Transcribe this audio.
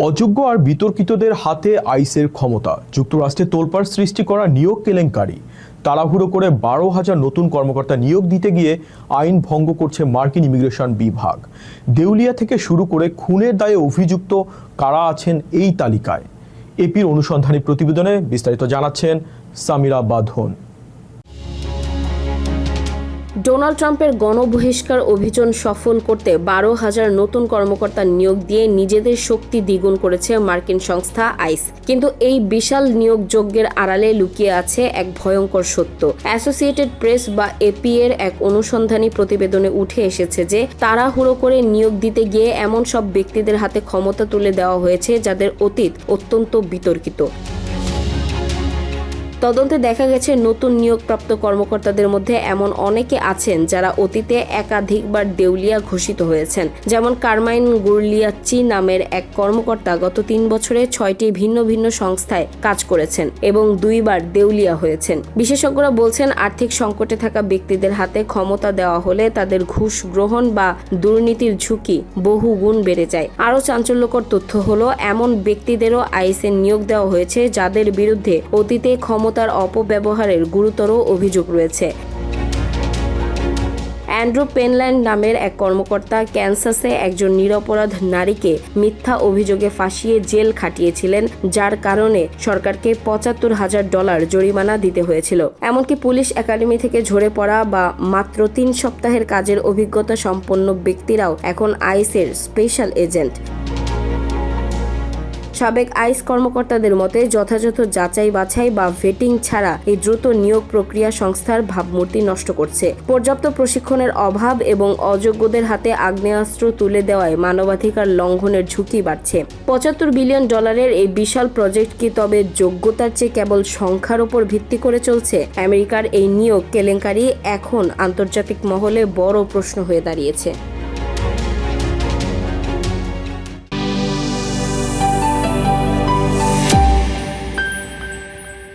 অযোগ্য আর বিতর্কিতদের হাতে আইসের ক্ষমতা, যুক্তরাষ্ট্রে তোলপাড় সৃষ্টি করা নিয়োগ কেলেঙ্কারি, তাড়াহুড়ো করে 12,000 নতুন কর্মকর্তা নিয়োগ দিতে গিয়ে আইন ভঙ্গ করছে মার্কিন ইমিগ্রেশন বিভাগ। দেউলিয়া থেকে শুরু করে খুনের দায়ে অভিযুক্ত কারা আছেন এই তালিকায়। এপির অনুসন্ধানী প্রতিবেদনে বিস্তারিত জানাচ্ছেন সামিরা বাঁধন। ডোনাল্ড ট্রাম্পের গণবহিষ্কার অভিযান সফল করতে 12,000 নতুন কর্মকর্তা নিয়োগ দিয়ে নিজেদের শক্তি দ্বিগুণ করেছে মার্কিন সংস্থা আইস। কিন্তু এই বিশাল নিয়োগ যজ্ঞের আড়ালে লুকিয়ে আছে এক ভয়ঙ্কর সত্য। অ্যাসোসিয়েটেড প্রেস বা এপি এর এক অনুসন্ধানী প্রতিবেদনে উঠে এসেছে যে তাড়াহুড়ো করে নিয়োগ দিতে গিয়ে এমন সব ব্যক্তিদের হাতে ক্ষমতা তুলে দেওয়া হয়েছে যাদের অতীত অত্যন্ত বিতর্কিত। তদন্তে দেখা গেছে নতুন নিয়োগপ্রাপ্ত কর্মকর্তাদের মধ্যে এমন অনেকে আছেন যারা অতীতে একাধিকবার দেউলিয়া ঘোষিত হয়েছেন। যেমন কারমাইন গুরলিয়াচ্চি নামের এক কর্মকর্তা গত 3 বছরে 6টি ভিন্ন ভিন্ন সংস্থায় কাজ করেছেন এবং 2বার দেউলিয়া হয়েছেন। বিশেষজ্ঞরা বলছেন আর্থিক সংকটে থাকা ব্যক্তিদের হাতে ক্ষমতা দেওয়া হলে তাদের ঘুষ গ্রহণ বা দুর্নীতির ঝুঁকি বহু গুণ বেড়ে যায়। আরও চাঞ্চল্যকর তথ্য হলো এমন ব্যক্তিদেরও আইসে নিয়োগ দেওয়া হয়েছে যাদের বিরুদ্ধে অতীতে ক্ষমতার অপব্যবহারের গুরুতর অভিযোগ রয়েছে। অ্যান্ড্রু পেনল্যান্ড নামের এক কর্মকর্তা ক্যানসাসে একজন নিরপরাধ নারীকে মিথ্যা অভিযোগে ফাঁসিয়ে জেল খাটিয়েছিলেন, যার কারণে সরকারকে $75,000 জরিমানা দিতে হয়েছিল। এমনকি পুলিশ একাডেমি থেকে ঝরে পড়া বা মাত্র 3 সপ্তাহের কাজের অভিজ্ঞতা সম্পন্ন ব্যক্তিরাও এখন আইসের স্পেশাল এজেন্ট। সাবেক আইস কর্মকর্তাদের মতে যথাযথ যাচাই বাছাই বা ভেটিং ছাড়া এই দ্রুত নিয়োগ প্রক্রিয়া সংস্থার ভাবমূর্তি নষ্ট করছে। পর্যাপ্ত প্রশিক্ষণের অভাব এবং অযোগ্যদের হাতে আগ্নেয়াস্ত্র তুলে দেওয়ায় মানবাধিকার লঙ্ঘনের ঝুঁকি বাড়ছে। $75 বিলিয়ন এই বিশাল প্রজেক্ট কি তবে যোগ্যতার চেয়ে কেবল সংখ্যার উপর ভিত্তি করে চলছে? আমেরিকার এই নিয়োগ কেলেঙ্কারি এখন আন্তর্জাতিক মহলে বড় প্রশ্ন হয়ে দাঁড়িয়েছে।